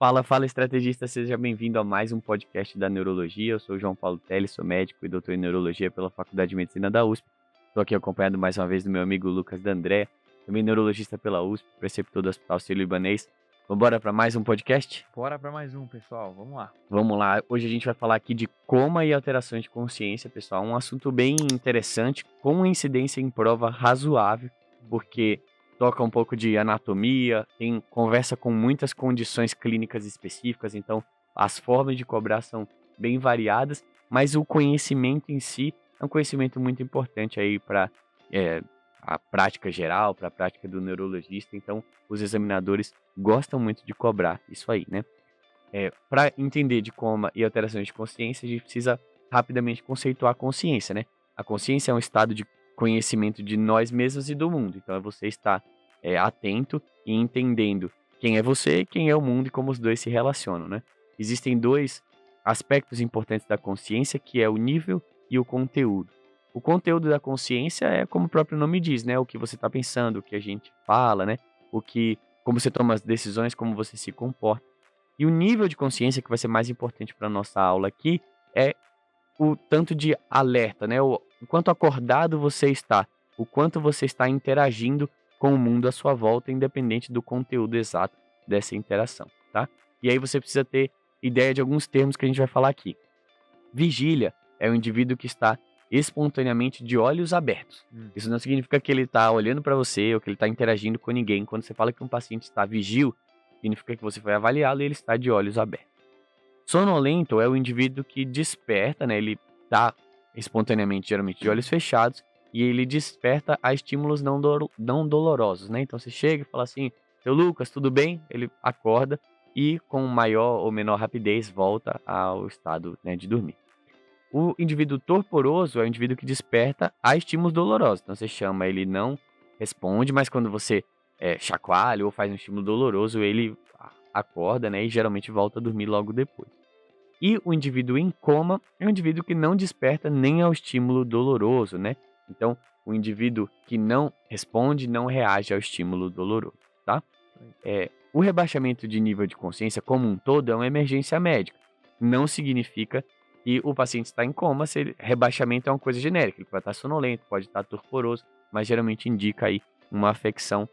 Fala, fala, estrategista, seja bem-vindo a mais um podcast da Neurologia. Eu sou o João Paulo Teles, sou médico e doutor em Neurologia pela Faculdade de Medicina da USP. Estou aqui acompanhado mais uma vez do meu amigo Lucas D'André, também neurologista pela USP, preceptor do Hospital Sírio-Libanês. Vambora para mais um podcast? Bora para mais um, pessoal. Vamos lá. Vamos lá, hoje a gente vai falar aqui de coma e alterações de consciência, pessoal. Um assunto bem interessante, com uma incidência em prova razoável, porque toca um pouco de anatomia, tem conversa com muitas condições clínicas específicas, então as formas de cobrar são bem variadas, mas o conhecimento em si é um conhecimento muito importante aí para a prática geral, para a prática do neurologista, então os examinadores gostam muito de cobrar isso aí, né? Para entender de coma e alterações de consciência, a gente precisa rapidamente conceituar a consciência, né? A consciência é um estado de conhecimento de nós mesmos e do mundo. Então, é você estar atento e entendendo quem é você, quem é o mundo e como os dois se relacionam, né? Existem dois aspectos importantes da consciência, que é o nível e o conteúdo. O conteúdo da consciência é como o próprio nome diz, né? O que você está pensando, o que a gente fala, né? Como você toma as decisões, como você se comporta. E o nível de consciência que vai ser mais importante para nossa aula aqui é o tanto de alerta, né? O quanto acordado você está, o quanto você está interagindo com o mundo à sua volta, independente do conteúdo exato dessa interação, tá? E aí você precisa ter ideia de alguns termos que a gente vai falar aqui. Vigília é o indivíduo que está espontaneamente de olhos abertos. Isso não significa que ele está olhando para você ou que ele está interagindo com ninguém. Quando você fala que um paciente está vigil, significa que você foi avaliá-lo e ele está de olhos abertos. Sonolento é o indivíduo que desperta, né? Ele está espontaneamente, geralmente de olhos fechados, e ele desperta a estímulos não dolorosos, né? Então você chega e fala assim, seu Lucas, tudo bem? Ele acorda e com maior ou menor rapidez volta ao estado, né, de dormir. O indivíduo torporoso é o indivíduo que desperta a estímulos dolorosos. Então você chama, ele não responde, mas quando você chacoalha ou faz um estímulo doloroso, ele acorda, né, e geralmente volta a dormir logo depois. E o indivíduo em coma é um indivíduo que não desperta nem ao estímulo doloroso, né? Então, o indivíduo que não responde não reage ao estímulo doloroso, tá? O rebaixamento de nível de consciência como um todo é uma emergência médica. Não significa que o paciente está em coma, se rebaixamento é uma coisa genérica, ele pode estar sonolento, pode estar torporoso, mas geralmente indica aí uma afecção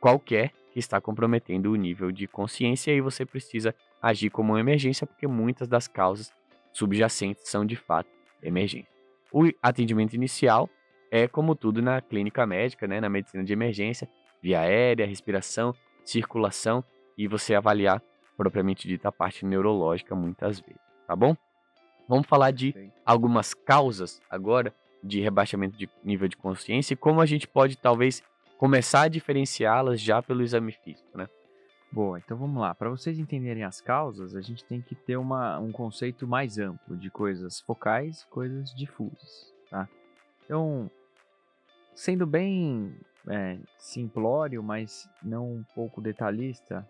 qualquer que está comprometendo o nível de consciência e aí você precisa agir como uma emergência, porque muitas das causas subjacentes são de fato emergência. O atendimento inicial é como tudo na clínica médica, né, na medicina de emergência, via aérea, respiração, circulação e você avaliar propriamente dita a parte neurológica muitas vezes, tá bom? Vamos falar de Perfeito. algumas causas agora de rebaixamento de nível de consciência e como a gente pode talvez começar a diferenciá-las já pelo exame físico, né? Boa, então vamos lá. Para vocês entenderem as causas, a gente tem que ter um conceito mais amplo de coisas focais e coisas difusas, tá? Então, sendo bem simplório, mas não um pouco detalhista,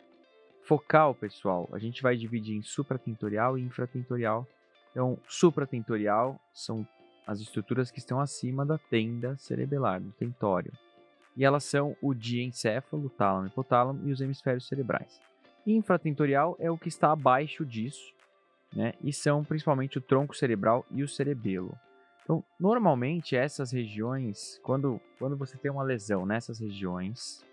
focal, pessoal, a gente vai dividir em supratentorial e infratentorial. Então, supratentorial são as estruturas que estão acima da tenda cerebelar, do tentório. E elas são o diencéfalo, tálamo, hipotálamo e os hemisférios cerebrais. Infratentorial é o que está abaixo disso, né? E são principalmente o tronco cerebral e o cerebelo. Então, normalmente essas regiões, quando você tem uma lesão nessas regiões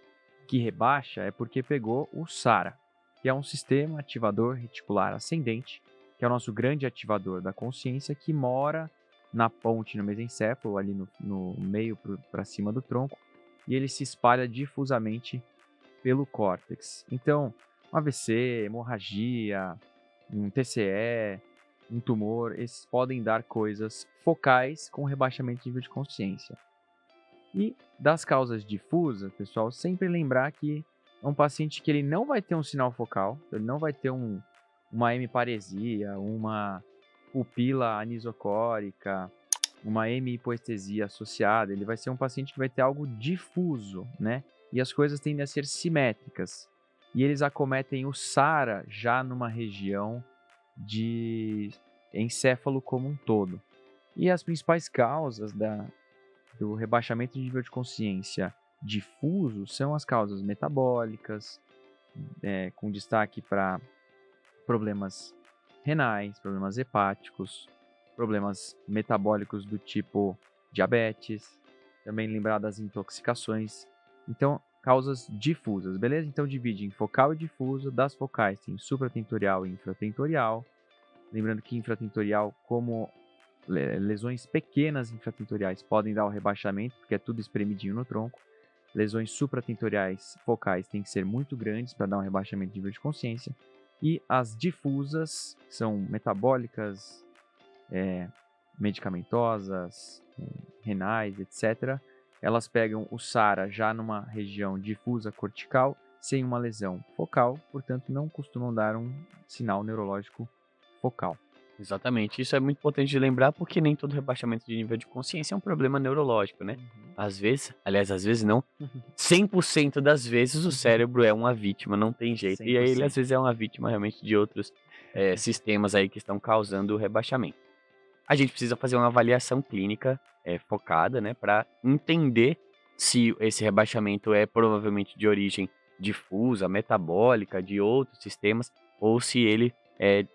que rebaixa, é porque pegou o SARA, que é um sistema ativador reticular ascendente, que é o nosso grande ativador da consciência, que mora na ponte no mesencéfalo, ali no meio para cima do tronco, e ele se espalha difusamente pelo córtex. Então, um AVC, hemorragia, um TCE, um tumor, esses podem dar coisas focais com rebaixamento de nível de consciência. E das causas difusas, pessoal, sempre lembrar que é um paciente que ele não vai ter um sinal focal, ele não vai ter uma hemiparesia, uma pupila anisocórica, uma hemihipoestesia associada, ele vai ser um paciente que vai ter algo difuso, né? E as coisas tendem a ser simétricas. E eles acometem o SARA já numa região de encéfalo como um todo. E as principais causas do rebaixamento de nível de consciência difuso são as causas metabólicas, com destaque para problemas renais, problemas hepáticos, problemas metabólicos do tipo diabetes, também lembrar das intoxicações. Então, causas difusas, beleza? Então, divide em focal e difuso. Das focais tem supratentorial e infratentorial. Lembrando que infratentorial, como lesões pequenas infratentoriais podem dar o rebaixamento, porque é tudo espremidinho no tronco. Lesões supratentoriais focais têm que ser muito grandes para dar um rebaixamento de nível de consciência. E as difusas, que são metabólicas, medicamentosas, renais, etc., elas pegam o SARA já numa região difusa cortical, sem uma lesão focal, portanto não costumam dar um sinal neurológico focal. Exatamente. Isso é muito importante de lembrar porque nem todo rebaixamento de nível de consciência é um problema neurológico, né? Às vezes não, 100% das vezes o cérebro é uma vítima, não tem jeito. E aí ele 100%. às vezes é uma vítima realmente de outros sistemas aí que estão causando o rebaixamento. A gente precisa fazer uma avaliação clínica focada, né? Para entender se esse rebaixamento é provavelmente de origem difusa, metabólica, de outros sistemas, ou se ele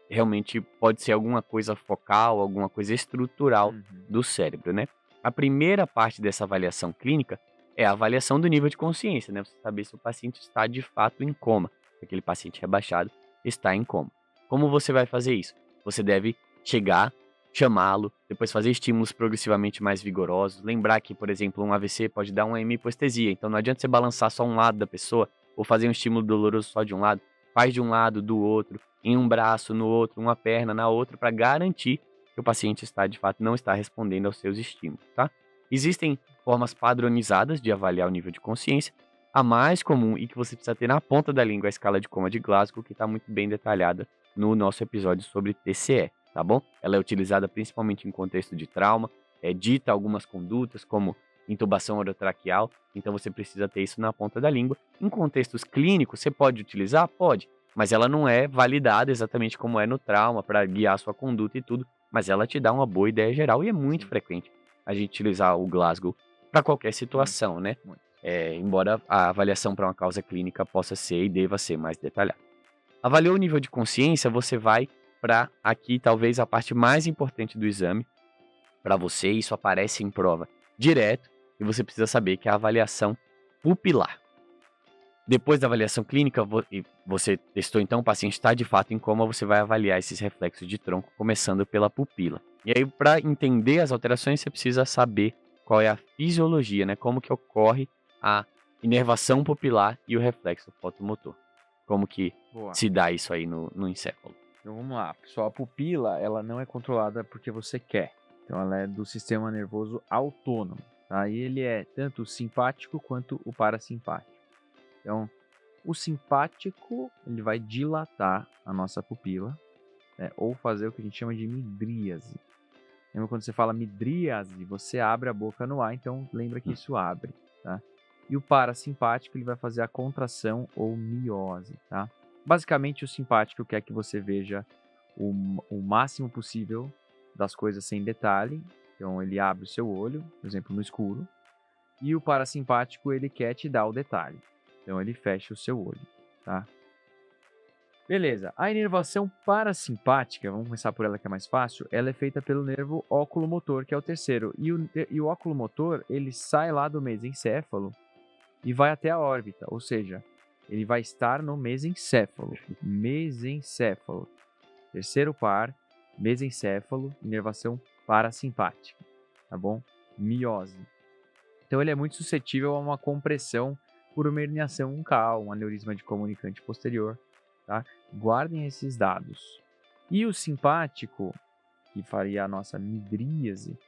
realmente pode ser alguma coisa focal, alguma coisa estrutural do cérebro, né? A primeira parte dessa avaliação clínica é a avaliação do nível de consciência, né? Você saber se o paciente está de fato em coma, se aquele paciente rebaixado está em coma. Como você vai fazer isso? Você deve chegar, chamá-lo, depois fazer estímulos progressivamente mais vigorosos. Lembrar que, por exemplo, um AVC pode dar uma hemipoestesia, então não adianta você balançar só um lado da pessoa ou fazer um estímulo doloroso só de um lado. Faz de um lado, do outro, em um braço, no outro, uma perna, na outra, para garantir que o paciente está, de fato, não está respondendo aos seus estímulos, tá? Existem formas padronizadas de avaliar o nível de consciência. A mais comum e que você precisa ter na ponta da língua é a escala de coma de Glasgow, que está muito bem detalhada no nosso episódio sobre TCE, tá bom? Ela é utilizada principalmente em contexto de trauma, dita algumas condutas, como intubação orotraqueal, então você precisa ter isso na ponta da língua. Em contextos clínicos, você pode utilizar? Pode, mas ela não é validada exatamente como é no trauma, para guiar a sua conduta e tudo, mas ela te dá uma boa ideia geral e é muito frequente a gente utilizar o Glasgow para qualquer situação, né? Embora a avaliação para uma causa clínica possa ser e deva ser mais detalhada. Avaliou o nível de consciência, você vai para aqui talvez a parte mais importante do exame para você, isso aparece em prova direto e você precisa saber que é a avaliação pupilar. Depois da avaliação clínica, você testou então, o paciente está de fato em coma, você vai avaliar esses reflexos de tronco, começando pela pupila. E aí, para entender as alterações, você precisa saber qual é a fisiologia, né? Como que ocorre a inervação pupilar e o reflexo fotomotor. Como que se dá isso aí no encéfalo. Então vamos lá, pessoal. A pupila, ela não é controlada porque você quer. Então ela é do sistema nervoso autônomo. Tá? E ele é tanto o simpático quanto o parasimpático. Então, o simpático, ele vai dilatar a nossa pupila, né, ou fazer o que a gente chama de midríase. Lembra quando você fala midríase, você abre a boca no ar, então lembra que isso abre, tá? E o parasimpático, ele vai fazer a contração ou miose, tá? Basicamente, o simpático quer que você veja o máximo possível das coisas sem detalhe, então ele abre o seu olho, por exemplo, no escuro, e o parasimpático, ele quer te dar o detalhe. Então ele fecha o seu olho, tá? Beleza. A inervação parasimpática, vamos começar por ela que é mais fácil, ela é feita pelo nervo oculomotor, que é o terceiro. E o oculomotor, ele sai lá do mesencéfalo e vai até a órbita, ou seja, ele vai estar no mesencéfalo. Mesencéfalo. Terceiro par, mesencéfalo, inervação parasimpática, tá bom? Miose. Então ele é muito suscetível a uma compressão por uma herniação uncal, um aneurisma de comunicante posterior, tá? Guardem esses dados. E o simpático, que faria a nossa midríase,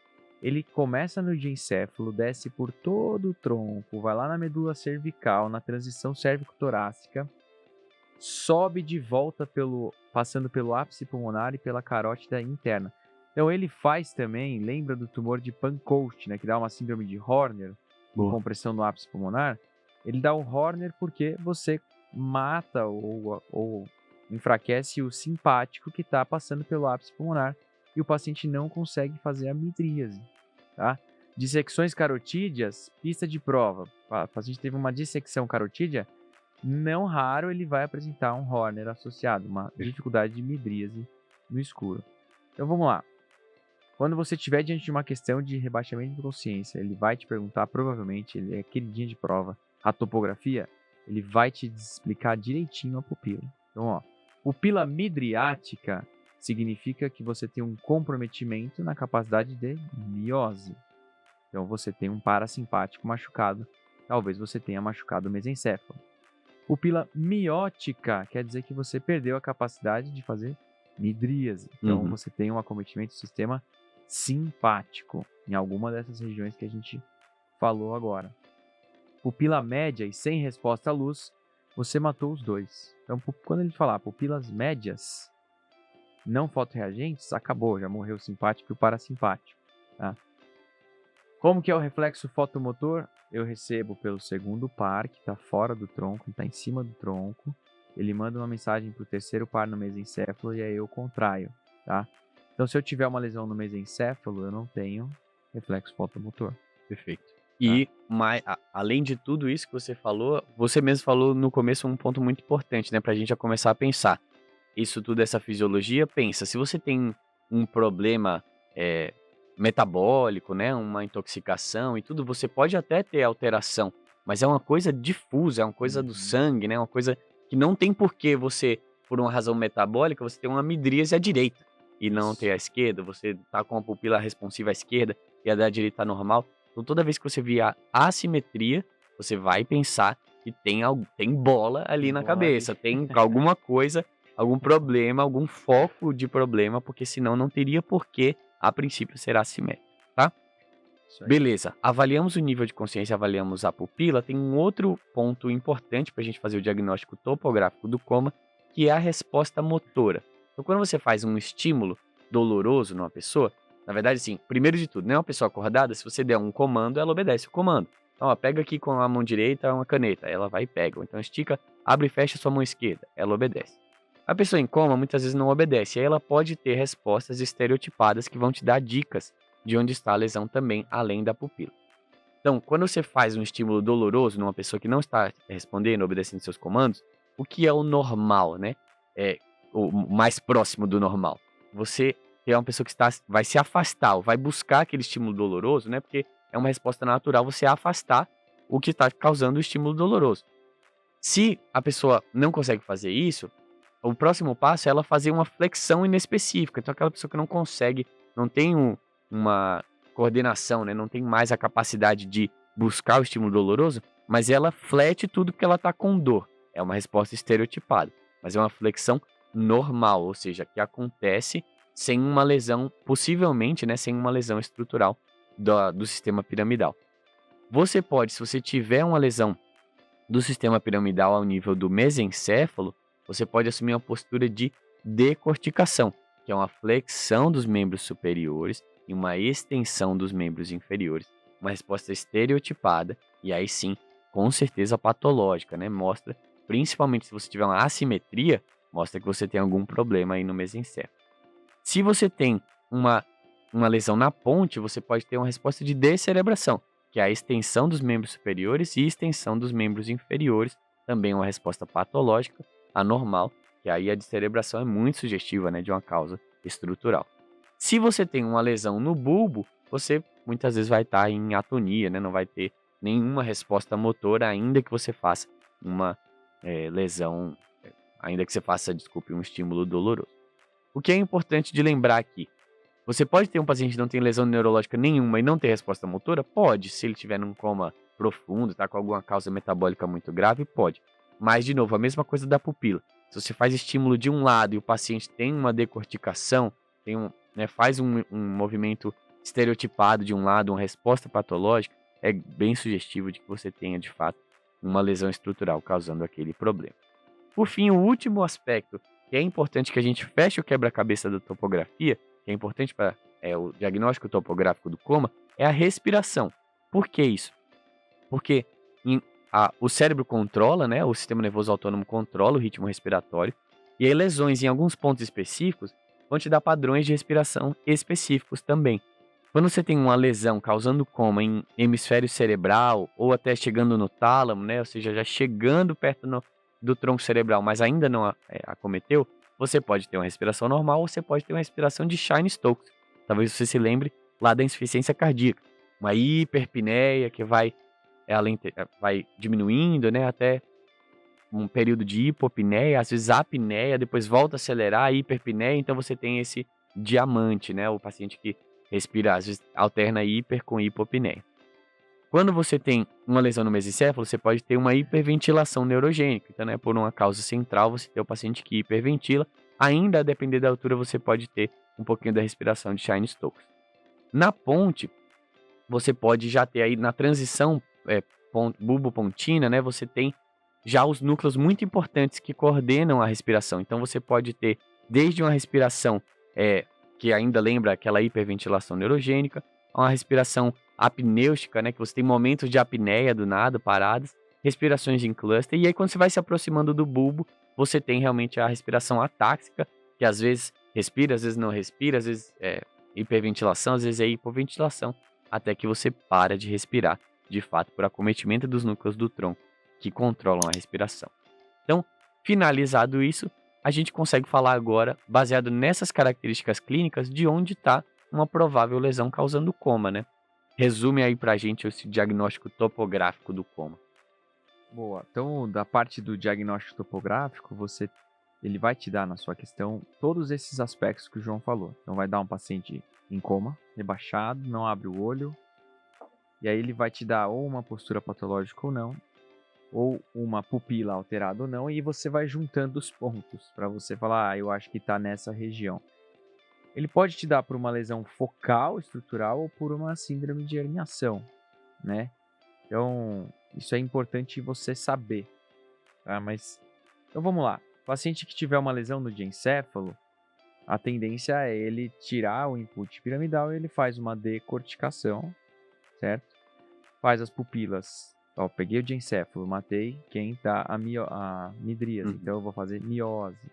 ele começa no diencéfalo, desce por todo o tronco, vai lá na medula cervical, na transição cérvico-torácica, sobe de volta passando pelo ápice pulmonar e pela carótida interna. Então ele faz também, lembra do tumor de Pancoast, né, que dá uma síndrome de Horner, com compressão no ápice pulmonar? Ele dá o Horner porque você mata ou enfraquece o simpático que está passando pelo ápice pulmonar e o paciente não consegue fazer a midríase, tá? Dissecções carotídeas, pista de prova. O paciente teve uma dissecção carotídea, não raro ele vai apresentar um Horner associado, uma dificuldade de midríase no escuro. Então vamos lá. Quando você estiver diante de uma questão de rebaixamento de consciência, ele vai te perguntar, provavelmente, ele é queridinha de prova, a topografia, ele vai te explicar direitinho a pupila. Então, ó, pupila midriática significa que você tem um comprometimento na capacidade de miose. Então, você tem um parasimpático machucado, talvez você tenha machucado o mesencéfalo. Pupila miótica quer dizer que você perdeu a capacidade de fazer midríase. Então, você tem um acometimento do sistema simpático em alguma dessas regiões que a gente falou agora. Pupila média e sem resposta à luz, você matou os dois. Então, quando ele falar pupilas médias, não fotorreagentes, acabou, já morreu o simpático e o parasimpático. Tá? Como que é o reflexo fotomotor? Eu recebo pelo segundo par, que está fora do tronco, está em cima do tronco. Ele manda uma mensagem para o terceiro par no mesencéfalo e aí eu contraio. Tá? Então, se eu tiver uma lesão no mesencéfalo, eu não tenho reflexo fotomotor. Perfeito. E, além de tudo isso que você mesmo falou no começo um ponto muito importante, né? Pra gente já começar a pensar. Isso tudo, essa fisiologia, pensa, se você tem um problema metabólico, né? Uma intoxicação e tudo, você pode até ter alteração, mas é uma coisa difusa, é uma coisa do sangue, né? Uma coisa que não tem porquê você, por uma razão metabólica, você ter uma midríase à direita e não ter à esquerda, você tá com a pupila responsiva à esquerda e a da direita tá normal. Então, toda vez que você vê a assimetria, você vai pensar que tem bola ali na cabeça, tem alguma coisa, algum problema, algum foco de problema, porque senão não teria porquê, a princípio, ser assimétrico, tá? Beleza, avaliamos o nível de consciência, avaliamos a pupila, tem um outro ponto importante para a gente fazer o diagnóstico topográfico do coma, que é a resposta motora. Então, quando você faz um estímulo doloroso numa pessoa, na verdade, sim, primeiro de tudo, né, uma pessoa acordada, se você der um comando, ela obedece o comando. Então, ó, pega aqui com a mão direita uma caneta, ela vai e pega. Ou então estica, abre e fecha sua mão esquerda, ela obedece. A pessoa em coma muitas vezes não obedece, e aí ela pode ter respostas estereotipadas que vão te dar dicas de onde está a lesão também, além da pupila. Então, quando você faz um estímulo doloroso numa pessoa que não está respondendo, obedecendo seus comandos, o que é o normal, né? É o mais próximo do normal. Você é uma pessoa que vai se afastar, ou vai buscar aquele estímulo doloroso, né? Porque é uma resposta natural você afastar o que está causando o estímulo doloroso. Se a pessoa não consegue fazer isso, o próximo passo é ela fazer uma flexão inespecífica. Então, aquela pessoa que não consegue, não tem uma coordenação, né? Não tem mais a capacidade de buscar o estímulo doloroso, mas ela flete tudo porque ela está com dor. É uma resposta estereotipada, mas é uma flexão normal, ou seja, que acontece sem uma lesão, possivelmente, né, sem uma lesão estrutural do sistema piramidal. Você pode, se você tiver uma lesão do sistema piramidal ao nível do mesencéfalo, você pode assumir uma postura de decorticação, que é uma flexão dos membros superiores e uma extensão dos membros inferiores. Uma resposta estereotipada e aí sim, com certeza patológica, né? Mostra, principalmente se você tiver uma assimetria, mostra que você tem algum problema aí no mesencéfalo. Se você tem uma lesão na ponte, você pode ter uma resposta de descerebração, que é a extensão dos membros superiores e extensão dos membros inferiores, também uma resposta patológica, anormal, que aí a descerebração é muito sugestiva, né, de uma causa estrutural. Se você tem uma lesão no bulbo, você muitas vezes vai estar em atonia, né, não vai ter nenhuma resposta motora, ainda que você faça uma lesão, ainda que você faça, um estímulo doloroso. O que é importante de lembrar aqui, você pode ter um paciente que não tem lesão neurológica nenhuma e não ter resposta motora? Pode, se ele estiver num coma profundo, tá com alguma causa metabólica muito grave, pode. Mas, de novo, a mesma coisa da pupila. Se você faz estímulo de um lado e o paciente tem uma decorticação, faz um movimento estereotipado de um lado, uma resposta patológica, é bem sugestivo de que você tenha, de fato, uma lesão estrutural causando aquele problema. Por fim, o último aspecto que é importante que a gente feche o quebra-cabeça da topografia, que é importante para o diagnóstico topográfico do coma, é a respiração. Por que isso? Porque o cérebro controla, né, o sistema nervoso autônomo controla o ritmo respiratório, e aí lesões em alguns pontos específicos vão te dar padrões de respiração específicos também. Quando você tem uma lesão causando coma em hemisfério cerebral ou até chegando no tálamo, né, ou seja, já chegando perto do tronco cerebral, mas ainda não acometeu, você pode ter uma respiração normal ou você pode ter uma respiração de Chine-Stokes. Talvez você se lembre lá da insuficiência cardíaca, uma hiperpneia que vai diminuindo, né, até um período de hipopneia, às vezes apneia, depois volta a acelerar, hiperpneia, então você tem esse diamante, né, o paciente que respira, às vezes alterna hiper com hipopneia. Quando você tem uma lesão no mesencéfalo, você pode ter uma hiperventilação neurogênica, então, né, por uma causa central, você tem o paciente que hiperventila, ainda a depender da altura, você pode ter um pouquinho da respiração de Chine-Stokes. Na ponte, você pode já ter aí na transição bulbo-pontina, né, você tem já os núcleos muito importantes que coordenam a respiração. Então você pode ter desde uma respiração que ainda lembra aquela hiperventilação neurogênica, a uma respiração apnêustica, né, que você tem momentos de apneia do nada, paradas, respirações em cluster, e aí quando você vai se aproximando do bulbo, você tem realmente a respiração atáxica, que às vezes respira, às vezes não respira, às vezes é hiperventilação, às vezes é hipoventilação, até que você para de respirar, de fato, por acometimento dos núcleos do tronco que controlam a respiração. Então, finalizado isso, a gente consegue falar agora, baseado nessas características clínicas, de onde está uma provável lesão causando coma, né? Resume aí pra gente esse diagnóstico topográfico do coma. Boa. Então, da parte do diagnóstico topográfico, ele vai te dar na sua questão todos esses aspectos que o João falou. Então, vai dar um paciente em coma, rebaixado, não abre o olho, e aí ele vai te dar ou uma postura patológica ou não, ou uma pupila alterada ou não, e você vai juntando os pontos para você falar, eu acho que está nessa região. Ele pode te dar por uma lesão focal estrutural ou por uma síndrome de herniação, né? Então, isso é importante você saber, tá? Mas, então vamos lá. O paciente que tiver uma lesão no diencéfalo, a tendência é ele tirar o input piramidal e ele faz uma decorticação, certo? Faz as pupilas. Ó, peguei o diencéfalo, matei quem tá a midríase, então eu vou fazer miose.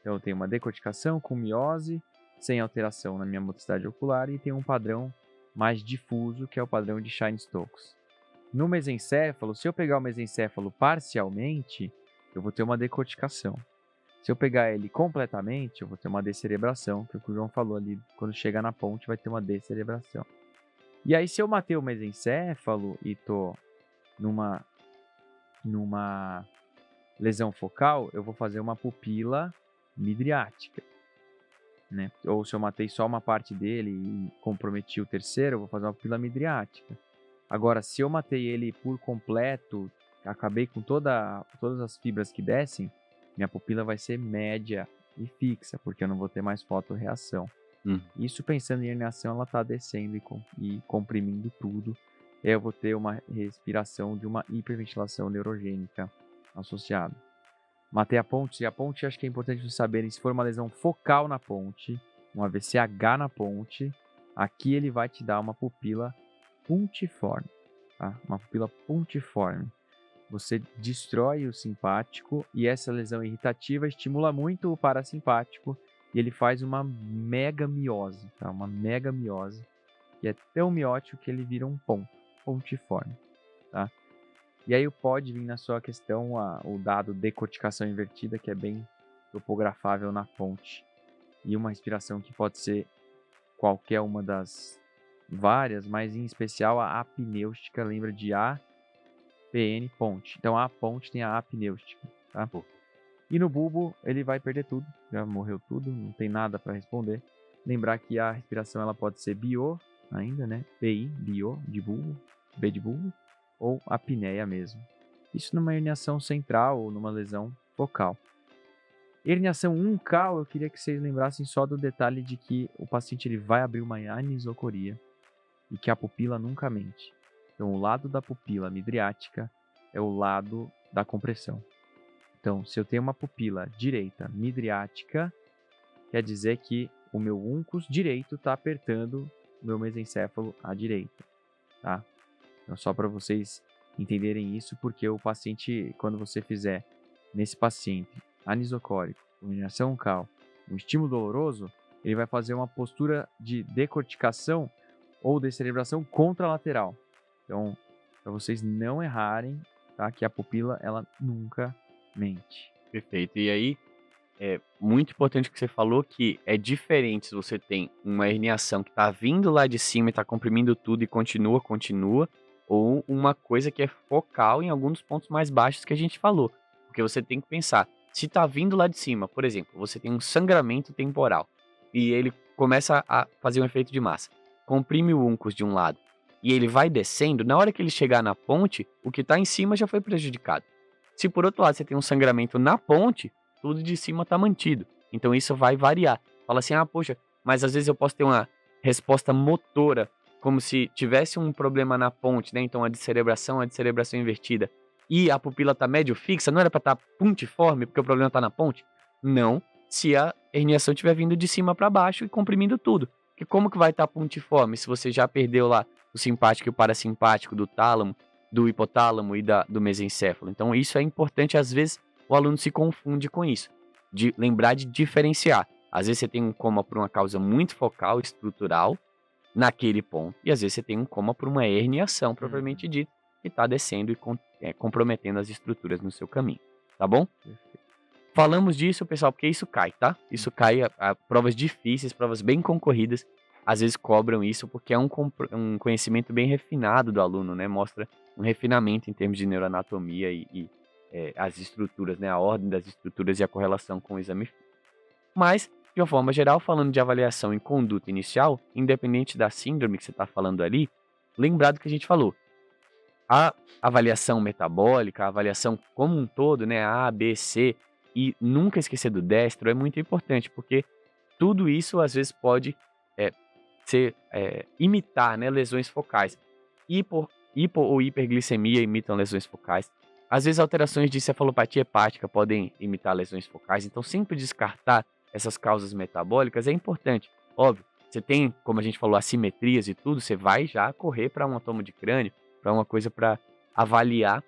Então eu tenho uma decorticação com miose, sem alteração na minha motricidade ocular e tem um padrão mais difuso, que é o padrão de Chine-Stokes. No mesencéfalo, se eu pegar o mesencéfalo parcialmente, eu vou ter uma decorticação. Se eu pegar ele completamente, eu vou ter uma descerebração, que é o que o João falou ali, quando chega na ponte vai ter uma descerebração. E aí se eu matei o mesencéfalo e tô numa lesão focal, eu vou fazer uma pupila midriática, né? Ou se eu matei só uma parte dele e comprometi o terceiro, eu vou fazer uma pupila midriática. Agora, se eu matei ele por completo, acabei com todas as fibras que descem, minha pupila vai ser média e fixa, porque eu não vou ter mais fotorreação. Isso pensando em herniação, ela está descendo e comprimindo tudo. Eu vou ter uma respiração de uma hiperventilação neurogênica associada. Matei a ponte, e a ponte acho que é importante vocês saberem, se for uma lesão focal na ponte, um AVCH na ponte, aqui ele vai te dar uma pupila puntiforme, tá? Uma pupila puntiforme. Você destrói o simpático e essa lesão irritativa estimula muito o parasimpático e ele faz uma megamiose, tá? Uma megamiose, que é tão miótico que ele vira um ponto, pontiforme, tá? E aí pode vir na sua questão o dado decorticação invertida, que é bem topografável na ponte. E uma respiração que pode ser qualquer uma das várias, mas em especial a apnêustica, lembra de APN ponte. Então a ponte tem a apnêustica, tá? E no bulbo ele vai perder tudo, já morreu tudo, não tem nada para responder. Lembrar que a respiração ela pode ser bio ainda, né? PI, bio, de bulbo, B de bulbo, ou apneia mesmo. Isso numa herniação central ou numa lesão focal. Herniação uncal, eu queria que vocês lembrassem só do detalhe de que o paciente ele vai abrir uma anisocoria e que a pupila nunca mente. Então, o lado da pupila midriática é o lado da compressão. Então, se eu tenho uma pupila direita midriática, quer dizer que o meu uncus direito está apertando o meu mesencéfalo à direita, tá? Então, só para vocês entenderem isso, porque o paciente, quando você fizer nesse paciente anisocórico, herniação uncal, um estímulo doloroso, ele vai fazer uma postura de decorticação ou descerebração contralateral. Então, para vocês não errarem, tá? Que a pupila, ela nunca mente. Perfeito. E aí, é muito importante que você falou que é diferente se você tem uma herniação que tá vindo lá de cima e tá comprimindo tudo e continua, ou uma coisa que é focal em algum dos pontos mais baixos que a gente falou. Porque você tem que pensar, se tá vindo lá de cima, por exemplo, você tem um sangramento temporal e ele começa a fazer um efeito de massa, comprime o uncus de um lado e ele vai descendo, na hora que ele chegar na ponte, o que tá em cima já foi prejudicado. Se por outro lado você tem um sangramento na ponte, tudo de cima tá mantido. Então isso vai variar. Fala assim, ah, poxa, mas às vezes eu posso ter uma resposta motora, como se tivesse um problema na ponte, né? Então a descerebração invertida. E a pupila tá médio fixa, não era pra estar puntiforme, porque o problema tá na ponte? Não, se a herniação estiver vindo de cima para baixo e comprimindo tudo. Porque como que vai estar puntiforme se você já perdeu lá o simpático e o parasimpático do tálamo, do hipotálamo e do mesencéfalo? Então isso é importante, às vezes o aluno se confunde com isso, de lembrar de diferenciar. Às vezes você tem um coma por uma causa muito focal, estrutural, naquele ponto, e às vezes você tem um coma por uma herniação, propriamente dita, que está descendo e comprometendo as estruturas no seu caminho, tá bom? Perfeito. Falamos disso, pessoal, porque isso cai, tá? Isso cai a provas difíceis, provas bem concorridas, às vezes cobram isso porque é um conhecimento bem refinado do aluno, né? Mostra um refinamento em termos de neuroanatomia e as estruturas, né? A ordem das estruturas e a correlação com o exame físico. Mas, de uma forma geral, falando de avaliação em conduta inicial, independente da síndrome que você está falando ali, lembrado que a gente falou, a avaliação metabólica, a avaliação como um todo, né? A, B, C, e nunca esquecer do destro é muito importante, porque tudo isso às vezes pode imitar, né, lesões focais. Hipo ou hiperglicemia imitam lesões focais. Às vezes alterações de cefalopatia hepática podem imitar lesões focais, então sempre descartar essas causas metabólicas é importante. Óbvio, você tem, como a gente falou, assimetrias e tudo, você vai já correr para um tomo de crânio, para uma coisa para avaliar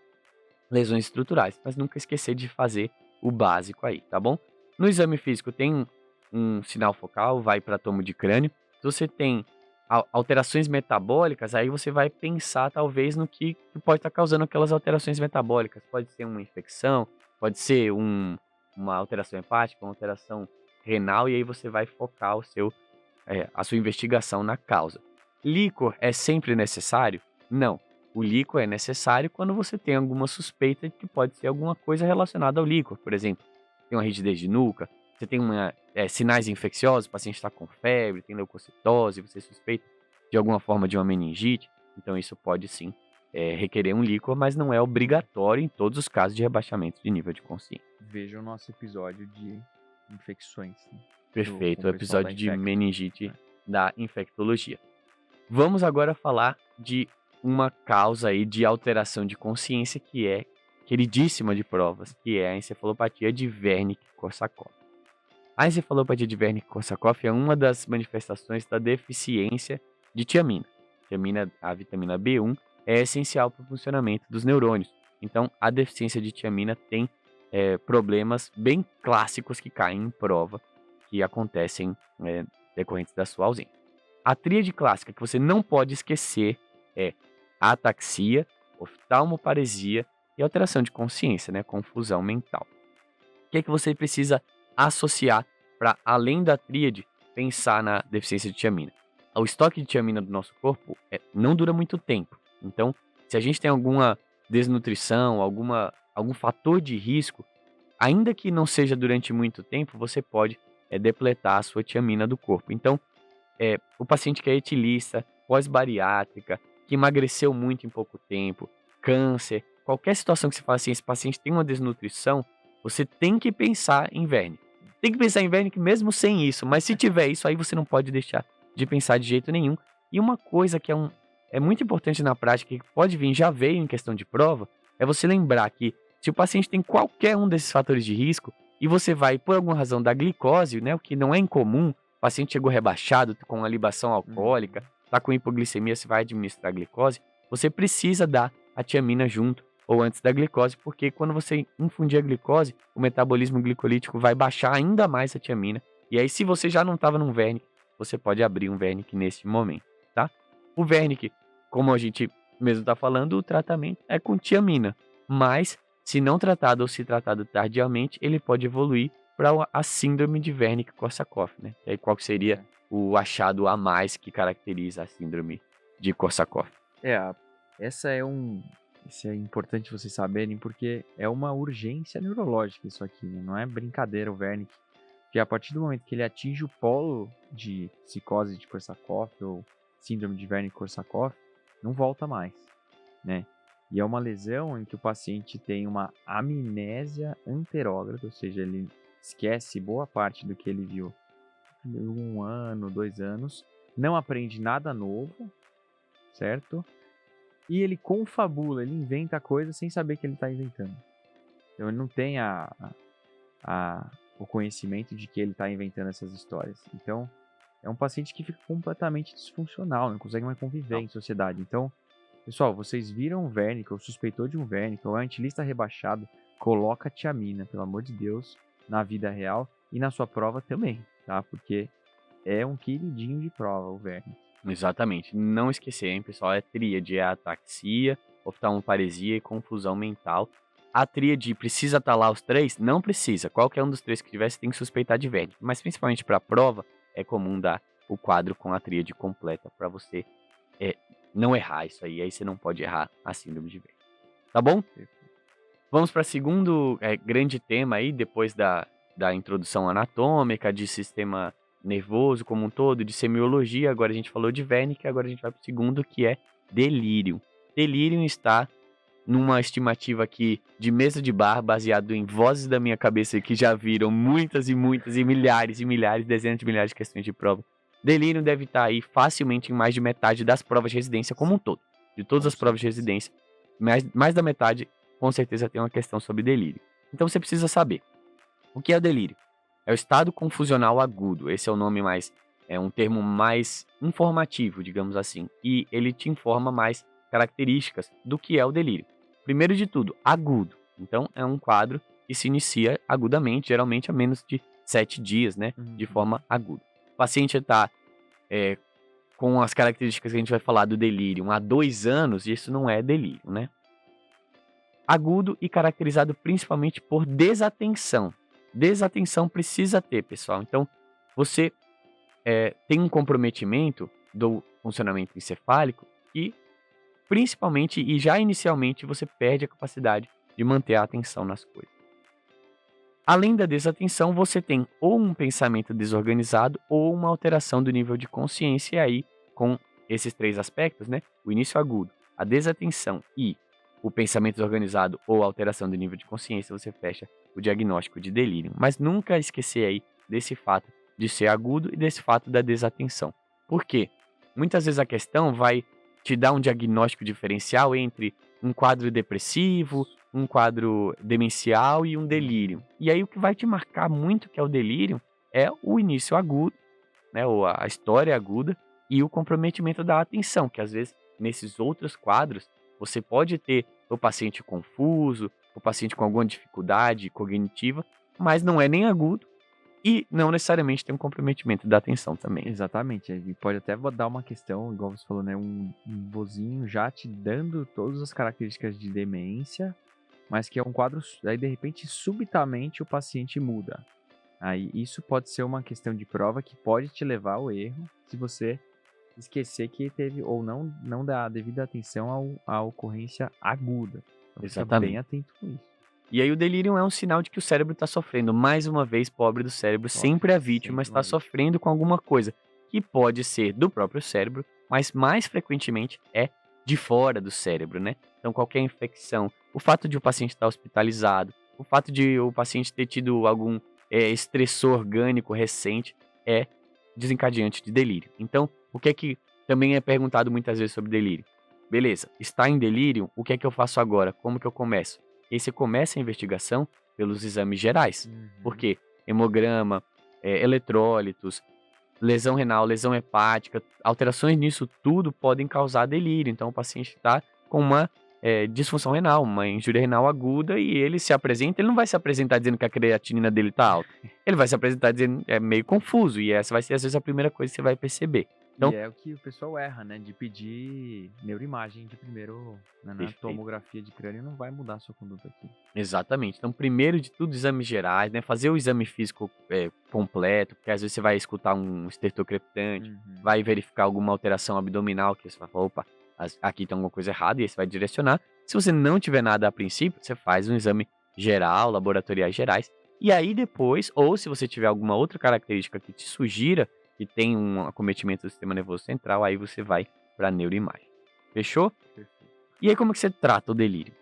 lesões estruturais, mas nunca esquecer de fazer o básico aí, tá bom? No exame físico tem um sinal focal, vai para tomo de crânio. Se você tem alterações metabólicas, aí você vai pensar talvez no que pode estar causando aquelas alterações metabólicas. Pode ser uma infecção, pode ser uma alteração hepática, uma alteração renal, e aí você vai focar a sua investigação na causa. Líquor é sempre necessário? Não. O líquor é necessário quando você tem alguma suspeita de que pode ser alguma coisa relacionada ao líquor. Por exemplo, tem uma rigidez de nuca, você tem sinais infecciosos, o paciente está com febre, tem leucocitose, você suspeita de alguma forma de uma meningite, então isso pode sim requerer um líquor, mas não é obrigatório em todos os casos de rebaixamento de nível de consciência. Veja o nosso episódio de infecções. Né? Perfeito, o episódio de meningite da infectologia. Vamos agora falar de uma causa aí de alteração de consciência que é queridíssima de provas, que é a encefalopatia de Wernicke-Korsakoff. A encefalopatia de Wernicke-Korsakoff é uma das manifestações da deficiência de tiamina. Tiamina, a vitamina B1, é essencial para o funcionamento dos neurônios. Então, a deficiência de tiamina tem problemas bem clássicos que caem em prova, que acontecem decorrentes da sua ausência. A tríade clássica que você não pode esquecer é ataxia, oftalmoparesia e alteração de consciência, né? Confusão mental. O que é que você precisa associar para, além da tríade, pensar na deficiência de tiamina? O estoque de tiamina do nosso corpo não dura muito tempo. Então, se a gente tem alguma desnutrição, algum fator de risco, ainda que não seja durante muito tempo, você pode depletar a sua tiamina do corpo. Então, o paciente que é etilista, pós-bariátrica, que emagreceu muito em pouco tempo, câncer, qualquer situação que você fala assim, esse paciente tem uma desnutrição, você tem que pensar em Wernicke. Tem que pensar em Wernicke mesmo sem isso, mas se tiver isso, aí você não pode deixar de pensar de jeito nenhum. E uma coisa que é muito importante na prática, que pode vir, já veio em questão de prova, é você lembrar que se o paciente tem qualquer um desses fatores de risco, e você vai, por alguma razão, dar glicose, né, o que não é incomum, o paciente chegou rebaixado, com uma libação alcoólica, está com hipoglicemia, você vai administrar glicose, você precisa dar a tiamina junto ou antes da glicose, porque quando você infundir a glicose, o metabolismo glicolítico vai baixar ainda mais a tiamina. E aí, se você já não estava num Wernicke, você pode abrir um Wernicke nesse momento, tá? O Wernicke, como a gente mesmo está falando, o tratamento é com tiamina, mas se não tratado ou se tratado tardiamente, ele pode evoluir para a síndrome de Wernicke-Korsakoff, né? E aí qual que seria É. o achado a mais que caracteriza a síndrome de Korsakoff? É, essa é um. Isso é importante vocês saberem, porque é uma urgência neurológica isso aqui, né? Não é brincadeira o Wernicke. Porque a partir do momento que ele atinge o polo de psicose de Korsakoff ou síndrome de Wernicke-Korsakoff, não volta mais, né? E é uma lesão em que o paciente tem uma amnésia anterógrada, ou seja, ele esquece boa parte do que ele viu em 1 ano, 2 anos, não aprende nada novo, certo? E ele confabula, ele inventa coisas sem saber que ele está inventando. Então ele não tem o conhecimento de que ele está inventando essas histórias. Então é um paciente que fica completamente disfuncional, não consegue mais conviver em sociedade. Então, pessoal, vocês viram um Wernicke ou suspeitou de um Wernicke ou é antilista rebaixado, coloca tiamina, pelo amor de Deus, na vida real e na sua prova também, tá? Porque é um queridinho de prova o Wernicke. Exatamente. Não esquecer, hein, pessoal? É tríade, é ataxia, oftalmoparesia e confusão mental. A tríade precisa estar lá os três? Não precisa. Qualquer um dos três que tiver, você tem que suspeitar de Wernicke. Mas principalmente para a prova, é comum dar o quadro com a tríade completa para você não errar isso aí. Aí você não pode errar a síndrome de Wernicke. Tá bom? Vamos para o segundo grande tema aí, depois da introdução anatômica, de sistema nervoso como um todo, de semiologia. Agora a gente falou de Wernicke, agora a gente vai para o segundo, que é delírio. Delírio está numa estimativa aqui de mesa de bar, baseado em vozes da minha cabeça que já viram muitas e muitas e milhares, dezenas de milhares de questões de prova. Delírio deve estar aí facilmente em mais de metade das provas de residência como um todo. De todas as provas de residência, mais da metade com certeza tem uma questão sobre delírio. Então você precisa saber o que é o delírio. É o estado confusional agudo. Esse é o nome mais, é um termo mais informativo, digamos assim. E ele te informa mais características do que é o delírio. Primeiro de tudo, agudo. Então é um quadro que se inicia agudamente, geralmente a menos de 7 dias, né? De forma aguda. O paciente está com as características que a gente vai falar do delírio há 2 anos, e isso não é delírio, né? Agudo e caracterizado principalmente por desatenção. Desatenção precisa ter, pessoal. Então, você tem um comprometimento do funcionamento encefálico e, principalmente e já inicialmente, você perde a capacidade de manter a atenção nas coisas. Além da desatenção, você tem ou um pensamento desorganizado ou uma alteração do nível de consciência. E aí, com esses 3 aspectos, né? O início agudo, a desatenção e o pensamento desorganizado ou alteração do nível de consciência, você fecha o diagnóstico de delírio. Mas nunca esquecer aí desse fato de ser agudo e desse fato da desatenção. Por quê? Muitas vezes a questão vai te dar um diagnóstico diferencial entre um quadro depressivo, um quadro demencial e um delírio. E aí o que vai te marcar muito que é o delírio é o início agudo, né, ou a história aguda e o comprometimento da atenção, que às vezes nesses outros quadros você pode ter o paciente confuso, o paciente com alguma dificuldade cognitiva, mas não é nem agudo e não necessariamente tem um comprometimento da atenção também. Exatamente, ele pode até dar uma questão, igual você falou, né, um vozinho já te dando todas as características de demência, mas que é um quadro, aí de repente, subitamente o paciente muda. Aí isso pode ser uma questão de prova que pode te levar ao erro se você esquecer que teve ou não dar a devida atenção à ocorrência aguda. Então, fica bem atento com isso. E aí o delírio é um sinal de que o cérebro está sofrendo. Mais uma vez, pobre do cérebro, sempre a vítima está sofrendo com alguma coisa que pode ser do próprio cérebro, mas mais frequentemente é de fora do cérebro, né? Então qualquer infecção, o fato de o paciente estar hospitalizado, o fato de o paciente ter tido algum estressor orgânico recente é desencadeante de delírio. Então, o que é que também é perguntado muitas vezes sobre delírio? Beleza, está em delírio, o que é que eu faço agora? Como que eu começo? E aí você começa a investigação pelos exames gerais. Porque hemograma, eletrólitos, lesão renal, lesão hepática, alterações nisso tudo podem causar delírio. Então o paciente está com uma disfunção renal, uma injúria renal aguda e ele se apresenta, ele não vai se apresentar dizendo que a creatinina dele está alta. Ele vai se apresentar dizendo meio confuso e essa vai ser às vezes a primeira coisa que você vai perceber. Então, E é o que o pessoal erra, né? De pedir neuroimagem de primeiro, né? Na perfeito. tomografia de crânio não vai mudar a sua conduta aqui. Exatamente. Então, primeiro de tudo, exames gerais, né? Fazer o exame físico completo, porque às vezes você vai escutar um estertor crepitante, Uhum. vai verificar alguma alteração abdominal, que você vai falar, opa, aqui tem alguma coisa errada, e aí você vai direcionar. Se você não tiver nada a princípio, você faz um exame geral, laboratoriais gerais, e aí depois, ou se você tiver alguma outra característica que te sugira que tem um acometimento do sistema nervoso central, aí você vai para neuroimagem. Fechou? Perfeito. E aí como que você trata o delírio?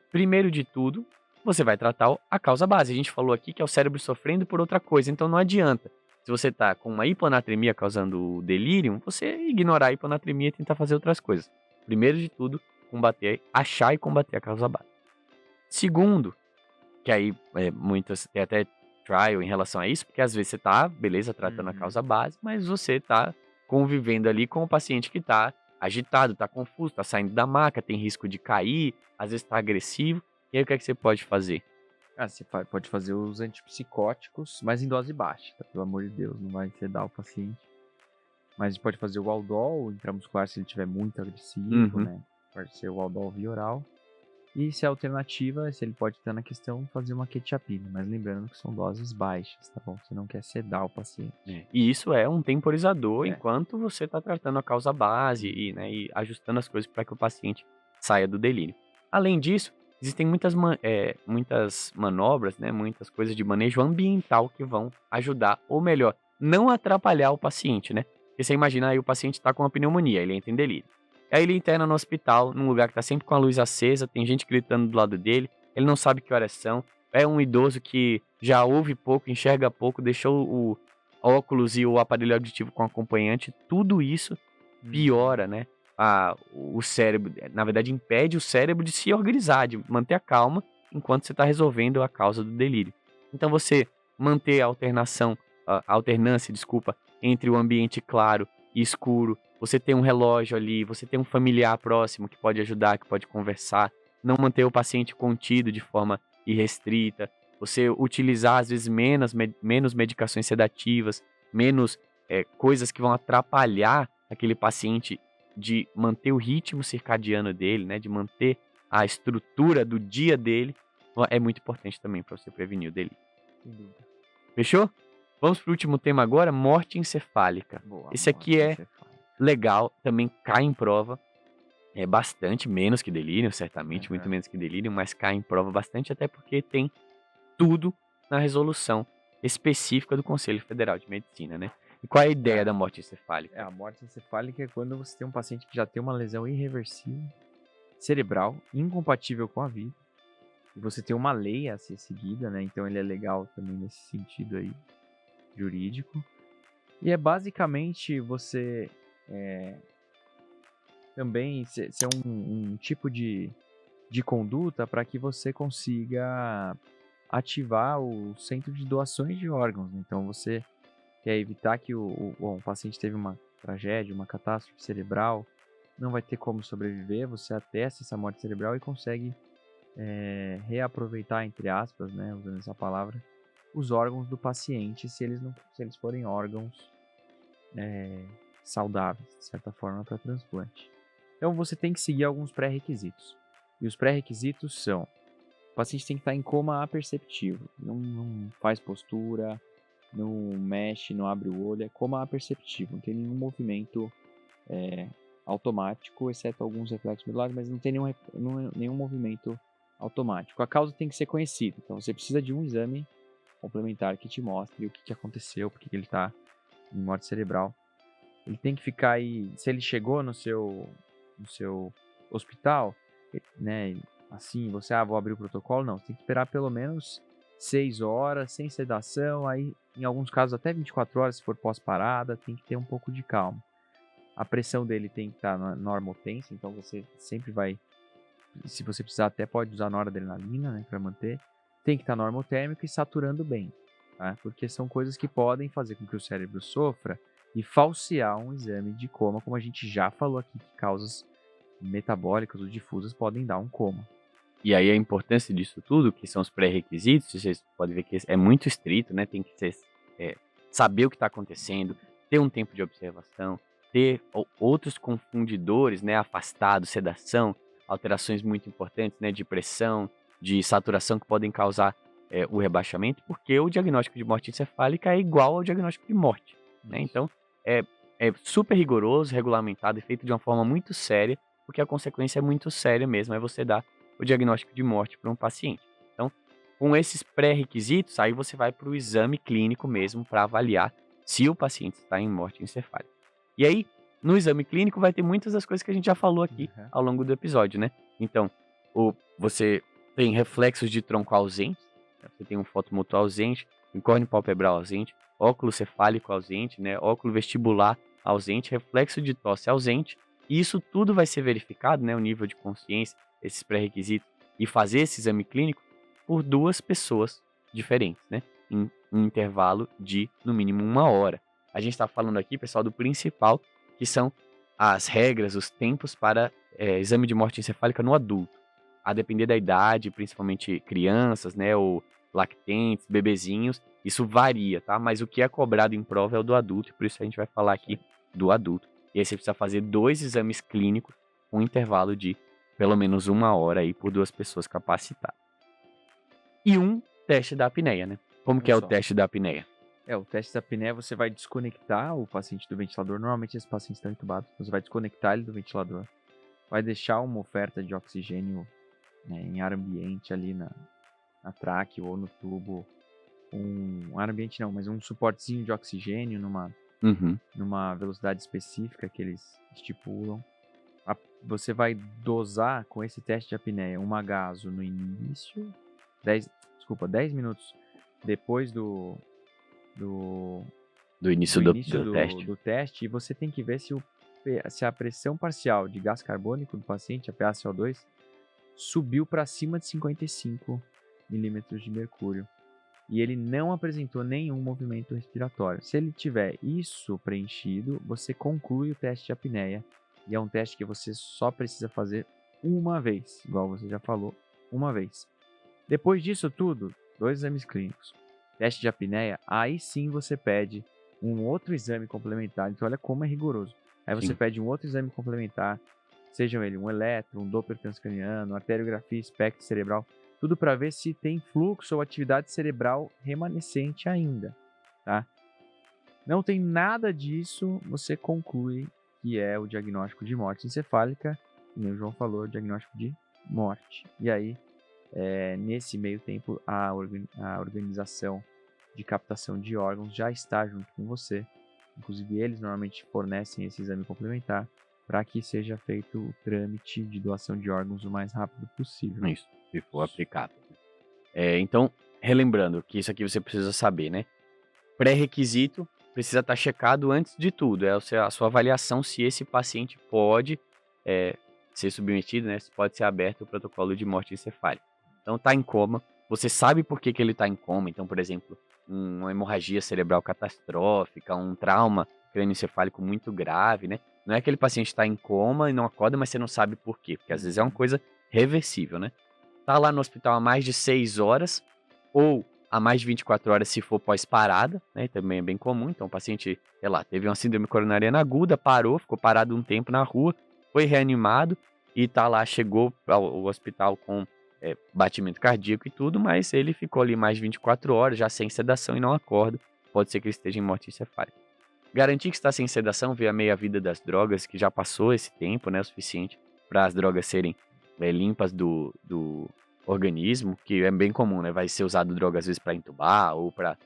Primeiro de tudo, você vai tratar a causa base. A gente falou aqui que é o cérebro sofrendo por outra coisa, então não adianta. Se você está com uma hiponatremia causando delírio, você ignorar a hiponatremia e tentar fazer outras coisas. Primeiro de tudo, achar e combater a causa base. Segundo, que aí muitas tem até trial em relação a isso, porque às vezes você tá, beleza, tratando a causa base, mas você tá convivendo ali com o paciente que tá agitado, tá confuso, tá saindo da maca, tem risco de cair, às vezes tá agressivo. E aí o que é que você pode fazer? Você pode fazer os antipsicóticos, mas em dose baixa, tá? Pelo amor de Deus, não vai sedar o paciente. Mas a gente pode fazer o Aldol intramuscular se ele estiver muito agressivo, né? Pode ser o Aldol via oral. E se a alternativa, se ele pode estar na questão, fazer uma quetiapina. Mas lembrando que são doses baixas, tá bom? Você não quer sedar o paciente. E isso é um temporizador É. enquanto você está tratando a causa base e ajustando as coisas para que o paciente saia do delírio. Além disso, existem muitas manobras, né, muitas coisas de manejo ambiental que vão ajudar, ou melhor, não atrapalhar o paciente, né? Porque você imagina aí o paciente está com uma pneumonia, ele entra em delírio. Aí ele interna no hospital, num lugar que está sempre com a luz acesa, tem gente gritando do lado dele, ele não sabe que horas são, é um idoso que já ouve pouco, enxerga pouco, deixou o óculos e o aparelho auditivo com acompanhante, tudo isso piora, né? O cérebro, na verdade, impede o cérebro de se organizar, de manter a calma enquanto você está resolvendo a causa do delírio. Então, você manter a alternância, desculpa, entre o ambiente claro e escuro, você tem um relógio ali, você tem um familiar próximo que pode ajudar, que pode conversar, não manter o paciente contido de forma irrestrita, você utilizar às vezes menos medicações sedativas, menos coisas que vão atrapalhar aquele paciente de manter o ritmo circadiano dele, né, de manter a estrutura do dia dele, é muito importante também para você prevenir o delírio. Sem dúvida. Fechou? Vamos para o último tema agora, morte encefálica. Boa, Esse aqui é encefálica. legal, também cai em prova, é bastante menos que delírio, certamente, muito Uhum. menos que delírio, mas cai em prova bastante, até porque tem tudo na resolução específica do Conselho Federal de Medicina, né? E qual é a ideia da morte encefálica? A morte encefálica é quando você tem um paciente que já tem uma lesão irreversível, cerebral, incompatível com a vida, e você tem uma lei a ser seguida, né? Então ele é legal também nesse sentido aí, jurídico. E é basicamente você também ser um tipo de conduta para que você consiga ativar o centro de doações de órgãos, né? Então você quer evitar que o paciente teve uma tragédia, uma catástrofe cerebral, não vai ter como sobreviver, você atesta essa morte cerebral e consegue reaproveitar, entre aspas, né, usando essa palavra, os órgãos do paciente, se eles forem órgãos saudáveis, de certa forma, para transplante. Então você tem que seguir alguns pré-requisitos. E os pré-requisitos são: o paciente tem que estar em coma aperceptivo, não faz postura, não mexe, não abre o olho, é coma aperceptivo, não tem nenhum movimento automático, exceto alguns reflexos medulares, mas não tem nenhum movimento automático. A causa tem que ser conhecida, então você precisa de um exame complementar que te mostre o que aconteceu, porque ele está em morte cerebral. Ele tem que ficar aí, se ele chegou no seu hospital, né, assim, você, vou abrir o protocolo, não, você tem que esperar pelo menos 6 horas, sem sedação, aí em alguns casos até 24 horas, se for pós-parada, tem que ter um pouco de calma. A pressão dele tem que estar normotensa, então você sempre vai, se você precisar até pode usar noradrenalina, né, para manter. Tem que estar normotérmico e saturando bem, tá? Porque são coisas que podem fazer com que o cérebro sofra e falsear um exame de coma, como a gente já falou aqui, que causas metabólicas ou difusas podem dar um coma. E aí a importância disso tudo, que são os pré-requisitos, vocês podem ver que é muito estrito, né? Tem que saber o que está acontecendo, ter um tempo de observação, ter outros confundidores, né, afastados, sedação, alterações muito importantes, né, de pressão, de saturação que podem causar o rebaixamento, porque o diagnóstico de morte encefálica é igual ao diagnóstico de morte, né? Isso. Então, é super rigoroso, regulamentado e feito de uma forma muito séria, porque a consequência é muito séria mesmo, é você dar o diagnóstico de morte para um paciente. Então, com esses pré-requisitos, aí você vai para o exame clínico mesmo para avaliar se o paciente está em morte encefálica. E aí, no exame clínico, vai ter muitas das coisas que a gente já falou aqui Uhum. ao longo do episódio, né? Então, você tem reflexos de tronco ausente, né? Você tem um fotomotor ausente, um córneo palpebral ausente, óculo cefálico ausente, né? Óculo vestibular ausente, reflexo de tosse ausente. E isso tudo vai ser verificado, né? O nível de consciência, esses pré-requisitos, e fazer esse exame clínico por 2 pessoas diferentes, né? Em um intervalo de, no mínimo, 1 hora. A gente está falando aqui, pessoal, do principal, que são as regras, os tempos para exame de morte encefálica no adulto. A depender da idade, principalmente crianças, né, ou lactentes, bebezinhos, isso varia, tá? Mas o que é cobrado em prova é o do adulto, e por isso a gente vai falar aqui do adulto. E aí você precisa fazer 2 exames clínicos com um intervalo de pelo menos 1 hora aí por 2 pessoas capacitadas. E um teste da apneia, né? Como que é o teste da apneia? O teste da apneia, você vai desconectar o paciente do ventilador. Normalmente esses pacientes estão entubados. Você vai desconectar ele do ventilador. Vai deixar uma oferta de oxigênio, né, em ar ambiente ali na traque ou no tubo. Um ar ambiente não, mas um suportezinho de oxigênio numa velocidade específica que eles estipulam. Você vai dosar com esse teste de apneia um agaso no início, 10 minutos depois do início do teste. do teste, e você tem que ver se a pressão parcial de gás carbônico do paciente, a PaCO2, subiu para acima de 55 milímetros de mercúrio. E ele não apresentou nenhum movimento respiratório. Se ele tiver isso preenchido, você conclui o teste de apneia. E é um teste que você só precisa fazer uma vez, igual você já falou, uma vez. Depois disso tudo, 2 exames clínicos, teste de apneia, aí sim você pede um outro exame complementar. Então olha como é rigoroso. Aí você pede um outro exame complementar, sejam ele um eletro, um Doppler transcraniano, arteriografia, espectro cerebral, tudo para ver se tem fluxo ou atividade cerebral remanescente ainda, tá? Não tem nada disso, você conclui que é o diagnóstico de morte encefálica, como o João falou, o diagnóstico de morte. E aí, nesse meio tempo, a organização de captação de órgãos já está junto com você. Inclusive, eles normalmente fornecem esse exame complementar para que seja feito o trâmite de doação de órgãos o mais rápido possível. Isso, se for aplicável. Então, relembrando que isso aqui você precisa saber, né? Pré-requisito precisa estar checado antes de tudo. É a sua avaliação se esse paciente pode ser submetido, né? Se pode ser aberto o protocolo de morte encefálica. Então, está em coma. Você sabe por que ele está em coma. Então, por exemplo, uma hemorragia cerebral catastrófica, um trauma crânioencefálico muito grave, né? Não é que aquele paciente está em coma e não acorda, mas você não sabe por quê. Porque às vezes é uma coisa reversível, né? Tá lá no hospital há mais de 6 horas ou há mais de 24 horas se for pós-parada, né? Também é bem comum. Então o paciente, sei lá, teve uma síndrome coronariana aguda, parou, ficou parado um tempo na rua, foi reanimado e tá lá, chegou ao hospital com batimento cardíaco e tudo, mas ele ficou ali mais de 24 horas já sem sedação e não acorda. Pode ser que ele esteja em morte encefálica. Garantir que está sem sedação, ver a meia-vida das drogas, que já passou esse tempo, né, o suficiente para as drogas serem limpas do organismo, que é bem comum, né? Vai ser usado droga às vezes para entubar ou para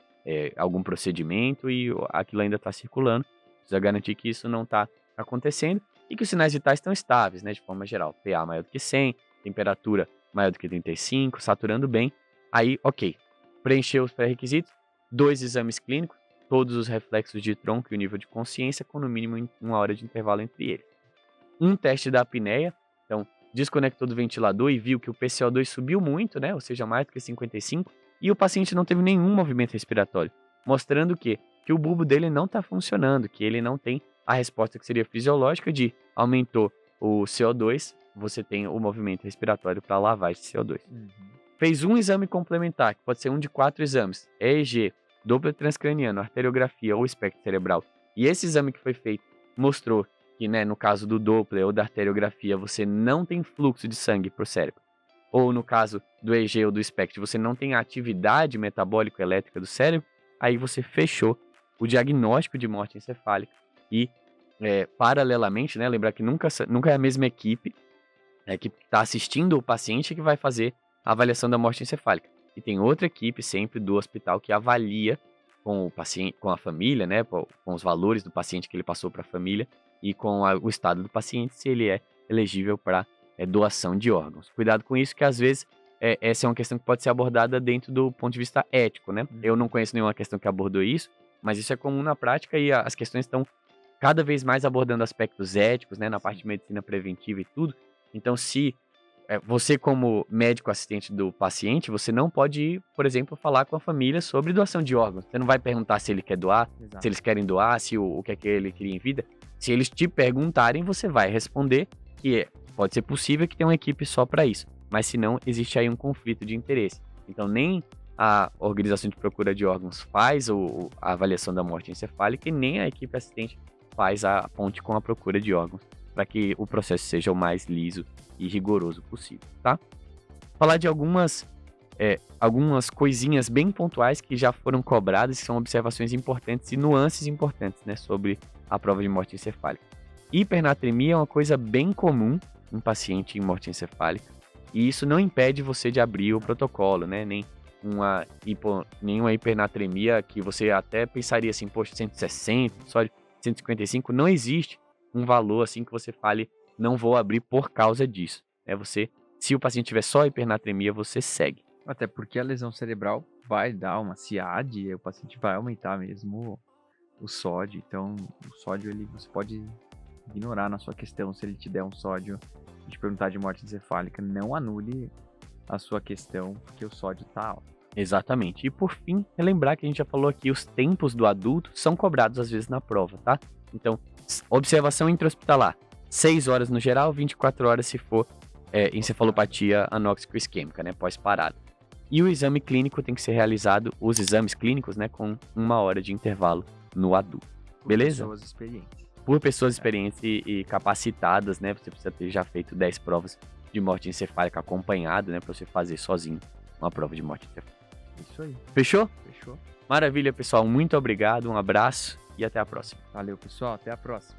algum procedimento e aquilo ainda está circulando. Precisa garantir que isso não está acontecendo e que os sinais vitais estão estáveis, né? De forma geral, PA maior do que 100, temperatura maior do que 35, saturando bem. Aí, ok, preencheu os pré-requisitos, 2 exames clínicos, todos os reflexos de tronco e o nível de consciência, com no mínimo 1 hora de intervalo entre eles. Um teste da apneia, então desconectou do ventilador e viu que o PCO2 subiu muito, né? Ou seja, mais do que 55, e o paciente não teve nenhum movimento respiratório, mostrando que o bulbo dele não está funcionando, que ele não tem a resposta que seria fisiológica de aumentou o CO2, você tem o movimento respiratório para lavagem de CO2. Fez um exame complementar, que pode ser um de 4 exames, EEG, Doppler transcraniano, arteriografia ou espectro cerebral. E esse exame que foi feito mostrou que, né, no caso do Doppler ou da arteriografia, você não tem fluxo de sangue para o cérebro, ou no caso do EEG ou do SPECT, você não tem atividade metabólico-elétrica do cérebro, aí você fechou o diagnóstico de morte encefálica e, paralelamente, né, lembrar que nunca é a mesma equipe que está assistindo o paciente que vai fazer a avaliação da morte encefálica. E tem outra equipe sempre do hospital que avalia com o paciente, com a família, né, com os valores do paciente que ele passou para a família e com o estado do paciente, se ele é elegível para doação de órgãos. Cuidado com isso, que às vezes essa é uma questão que pode ser abordada dentro do ponto de vista ético, né? Eu não conheço nenhuma questão que abordou isso, mas isso é comum na prática e as questões estão cada vez mais abordando aspectos éticos, né, na parte de medicina preventiva e tudo. Então, se você, como médico assistente do paciente, você não pode ir, por exemplo, falar com a família sobre doação de órgãos. Você não vai perguntar se ele quer doar, Exato. se eles querem doar, se o que é que ele queria em vida. Se eles te perguntarem, você vai responder que pode ser possível que tenha uma equipe só para isso. Mas se não, existe aí um conflito de interesse. Então, nem a organização de procura de órgãos faz a avaliação da morte encefálica e nem a equipe assistente faz a ponte com a procura de órgãos, para que o processo seja o mais liso e rigoroso possível, tá? Falar de algumas coisinhas bem pontuais que já foram cobradas, que são observações importantes e nuances importantes, né, sobre a prova de morte encefálica. Hipernatremia é uma coisa bem comum em paciente em morte encefálica, e isso não impede você de abrir o protocolo, né, nenhuma hipernatremia que você até pensaria assim, poxa, 160, só de 155, não existe um valor assim que você fale, não vou abrir por causa disso. Se o paciente tiver só hipernatremia, você segue. Até porque a lesão cerebral vai dar uma CIAD e o paciente vai aumentar mesmo o sódio. Então, o sódio você pode ignorar na sua questão. Se ele te der um sódio e te perguntar de morte encefálica, não anule a sua questão, porque o sódio tá alto. Exatamente. E por fim, relembrar que a gente já falou aqui, os tempos do adulto são cobrados às vezes na prova, tá? Então, observação intra-hospitalar, 6 horas no geral, 24 horas se for encefalopatia anóxico-isquêmica, né, pós-parada. E o exame clínico tem que ser realizado, os exames clínicos, né, com 1 hora de intervalo no adulto. Beleza? Por pessoas experientes. Por pessoas experientes e capacitadas, né, você precisa ter já feito 10 provas de morte encefálica acompanhado, né, para você fazer sozinho uma prova de morte encefálica. Isso aí. Fechou? Fechou. Maravilha, pessoal. Muito obrigado, um abraço e até a próxima. Valeu, pessoal. Até a próxima.